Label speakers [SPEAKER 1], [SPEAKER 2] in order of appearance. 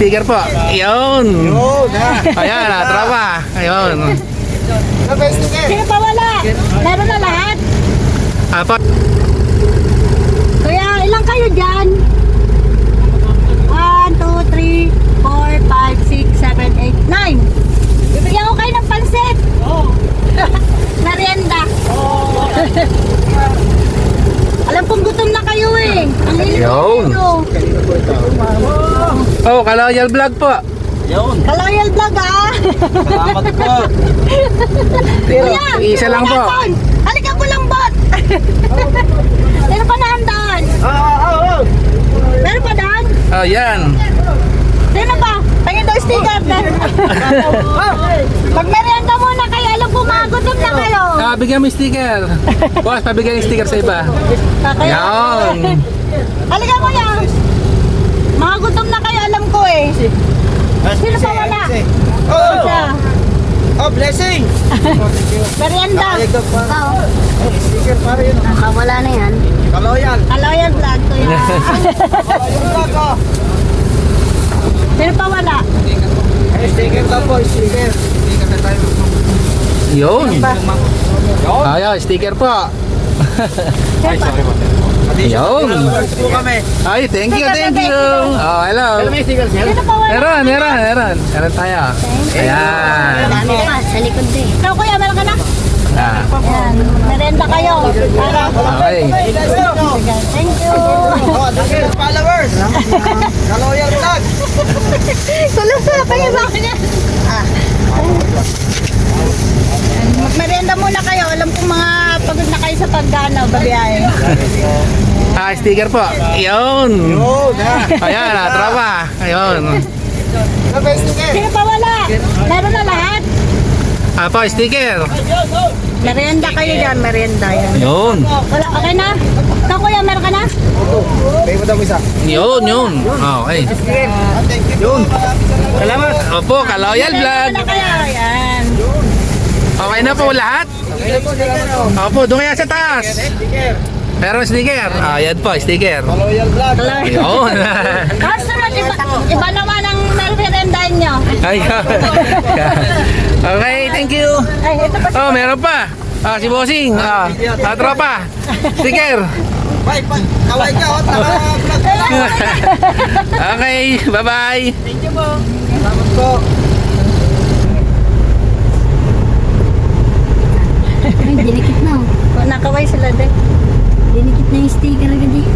[SPEAKER 1] Sticker po. Ayun. Ayan, tropa. Ayun.
[SPEAKER 2] Sino pa wala? Meron na lahat?
[SPEAKER 1] Apo.
[SPEAKER 2] Kaya ilang kayo dyan? 1, 2, 3, 4, 5, 6, 7, 8, 9. Bibigyan ko kayo ng pansit. Merienda. Alam kong gutom na kayo eh. Ang init
[SPEAKER 1] Ayun.
[SPEAKER 2] nyo.
[SPEAKER 1] Oh, Kaloyal Vlog po.
[SPEAKER 2] Kaloyal vlog ah.
[SPEAKER 3] Salamat po.
[SPEAKER 2] Kuya,
[SPEAKER 1] Isa lang po.
[SPEAKER 2] Halika po lang bot. Meron pa nahandaan. Meron pa daan?
[SPEAKER 1] Oh, yan.
[SPEAKER 2] Sino ba? Tingin daw sticker. Magmerienda muna kayo. Alam ko magutom na kayo.
[SPEAKER 1] Bigyan mo yung sticker. Boss, pabigyan yung sticker sa iba.
[SPEAKER 2] Kaya,
[SPEAKER 1] Yan.
[SPEAKER 2] halika mo yan. Magutom na kayo. Alam ko eh. Sino pa wala? Siya.
[SPEAKER 3] Blessing!
[SPEAKER 2] Merienda. Oo.
[SPEAKER 3] Sticker para yun.
[SPEAKER 2] Wala na yan.
[SPEAKER 3] Kaloyal.
[SPEAKER 2] Kaloyal vlog ko yan. Sino pa wala?
[SPEAKER 3] Sticker lang po, sticker. Sticker na tayo.
[SPEAKER 1] Yun. Ayan, sticker po.
[SPEAKER 3] Ay, sorry po.
[SPEAKER 1] Ayun.
[SPEAKER 3] Po kami.
[SPEAKER 1] Ay, thank you, thank you. Oh, hello.
[SPEAKER 2] Sino pa wala?
[SPEAKER 1] Meron tayo. Ayan.
[SPEAKER 2] Dami pa, sa likod din. Ikaw kuya, meron ka na?
[SPEAKER 1] Ah,
[SPEAKER 2] Ayan, merenda kayo. Para.
[SPEAKER 1] okay.
[SPEAKER 2] Thank you.
[SPEAKER 3] Followers. Kaloyal vlog.
[SPEAKER 2] Tulong sa kayo sa akin yan. Magmerenda muna kayo. Alam kong mga pagod na kayo sa pagdanaw, babiyahe.
[SPEAKER 1] Sticker po. Ayun. Ayan, tropa. Ayun.
[SPEAKER 2] Sino pa wala? Meron na lahat?
[SPEAKER 1] Apo, sticker.
[SPEAKER 2] Merienda kayo dyan, merienda yan.
[SPEAKER 1] Yun.
[SPEAKER 2] Wala, okay na? Ikaw kuya, meron ka na?
[SPEAKER 3] Kayo mo daw isa.
[SPEAKER 1] Yun. Okay.
[SPEAKER 3] Yun. Salamat.
[SPEAKER 1] Opo, Kaloyal Vlog.
[SPEAKER 2] Wala kaya, yan.
[SPEAKER 1] Okay na po lahat? Opo, doon kaya sa taas.
[SPEAKER 3] Sticker.
[SPEAKER 1] Meron sticker. Ayan po, sticker.
[SPEAKER 3] Kaloyal vlog.
[SPEAKER 1] Yun.
[SPEAKER 2] Kasunod, iba naman ang meriendahin nyo.
[SPEAKER 1] Ayun. Okay, thank you.
[SPEAKER 2] Ay, ito pa.
[SPEAKER 1] Oh, meron pa. Si Bossing. Tropa. Sticker.
[SPEAKER 3] Bye, bye. Kaway ka, naka-vlog ka lang.
[SPEAKER 1] Okay, bye-bye.
[SPEAKER 3] Thank you po. Salamat po.
[SPEAKER 2] Ay, dinikit na. Nakaway sila din. Dinikit na yung sticker agad eh.